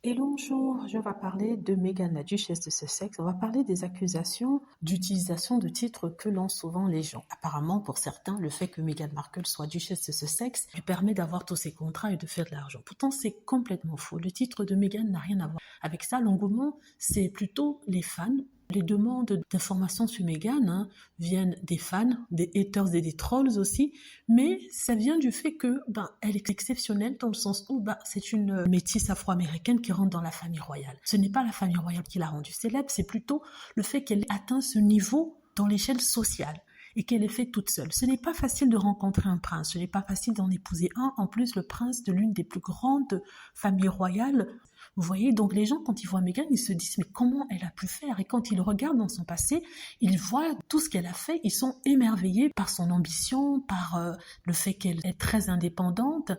Hello, bonjour, je vais parler de Meghan, la duchesse de Sussex. On va parler des accusations d'utilisation de titres que lancent souvent les gens. Apparemment, pour certains, le fait que Meghan Markle soit duchesse de Sussex lui permet d'avoir tous ses contrats et de faire de l'argent. Pourtant, c'est complètement faux. Le titre de Meghan n'a rien à voir avec ça. L'engouement, c'est plutôt les fans. Les demandes d'informations sur Meghan viennent des fans, des haters et des trolls aussi, mais ça vient du fait que elle est exceptionnelle dans le sens où c'est une métisse afro-américaine qui rentre dans la famille royale. Ce n'est pas la famille royale qui l'a rendue célèbre, c'est plutôt le fait qu'elle ait atteint ce niveau dans l'échelle sociale et qu'elle est faite toute seule. Ce n'est pas facile de rencontrer un prince, ce n'est pas facile d'en épouser un. En plus, le prince de l'une des plus grandes familles royales. Vous voyez, donc les gens, quand ils voient Meghan, ils se disent, mais comment elle a pu faire? Et quand ils regardent dans son passé, ils voient tout ce qu'elle a fait, ils sont émerveillés par son ambition, par le fait qu'elle est très indépendante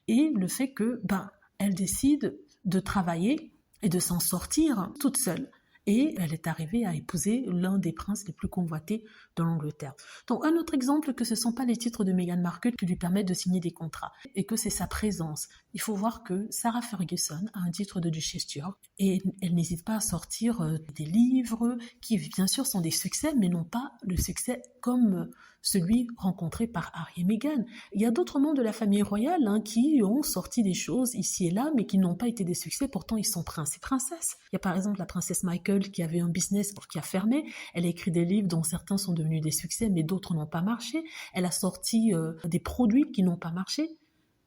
et le fait que, elle décide de travailler et de s'en sortir toute seule. Et elle est arrivée à épouser l'un des princes les plus convoités de l'Angleterre. Donc un autre exemple que ce ne sont pas les titres de Meghan Markle qui lui permettent de signer des contrats et que c'est sa présence. Il faut voir que Sarah Ferguson a un titre de duchesse York et elle n'hésite pas à sortir des livres qui bien sûr sont des succès mais non pas le succès comme celui rencontré par Harry et Meghan. Il y a d'autres membres de la famille royale qui ont sorti des choses ici et là mais qui n'ont pas été des succès, pourtant ils sont princes et princesses. Il y a par exemple la princesse Michael qui avait un business qui a fermé, elle a écrit des livres dont certains sont devenus des succès mais d'autres n'ont pas marché, elle a sorti des produits qui n'ont pas marché,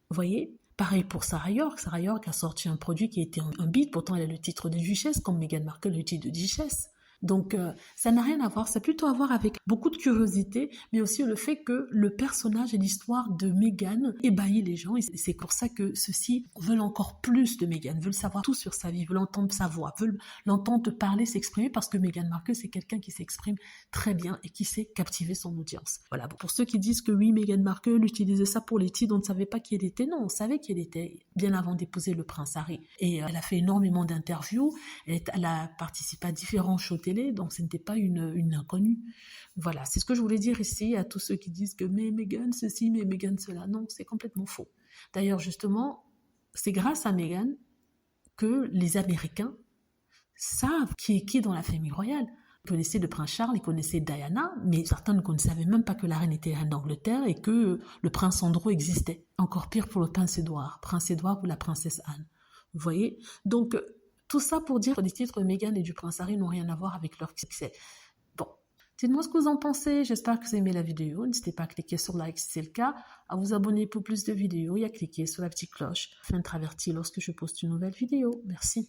vous voyez. Pareil pour Sarah York. Sarah York a sorti un produit qui était un bide, pourtant elle a le titre de duchesse, comme Meghan Markle le titre de duchesse. Donc ça n'a rien à voir, ça a plutôt à voir avec beaucoup de curiosité, mais aussi le fait que le personnage et l'histoire de Meghan ébahit les gens, et c'est pour ça que ceux-ci veulent encore plus de Meghan, veulent savoir tout sur sa vie, veulent entendre sa voix, veulent l'entendre parler, s'exprimer, parce que Meghan Markle c'est quelqu'un qui s'exprime très bien et qui sait captiver son audience. Voilà, pour ceux qui disent que oui, Meghan Markle utilisait ça pour les titres, on ne savait pas qui elle était, non, on savait qui elle était bien avant d'épouser le prince Harry, et elle a fait énormément d'interviews, elle a participé à différents shows télé, donc ce n'était pas une inconnue. Voilà, c'est ce que je voulais dire ici à tous ceux qui disent que mais Meghan ceci, mais Meghan cela. Non, c'est complètement faux. D'ailleurs, justement, c'est grâce à Meghan que les Américains savent qui est qui dans la famille royale. Ils connaissaient le prince Charles, ils connaissaient Diana, mais certains ne savaient même pas que la reine était reine d'Angleterre et que le prince Andrew existait. Encore pire pour le prince Édouard ou la princesse Anne. Vous voyez? Donc, tout ça pour dire que les titres de Meghan et du prince Harry n'ont rien à voir avec leur succès. Bon, dites-moi ce que vous en pensez. J'espère que vous aimez la vidéo. N'hésitez pas à cliquer sur like si c'est le cas, à vous abonner pour plus de vidéos et à cliquer sur la petite cloche afin d'être averti lorsque je poste une nouvelle vidéo. Merci.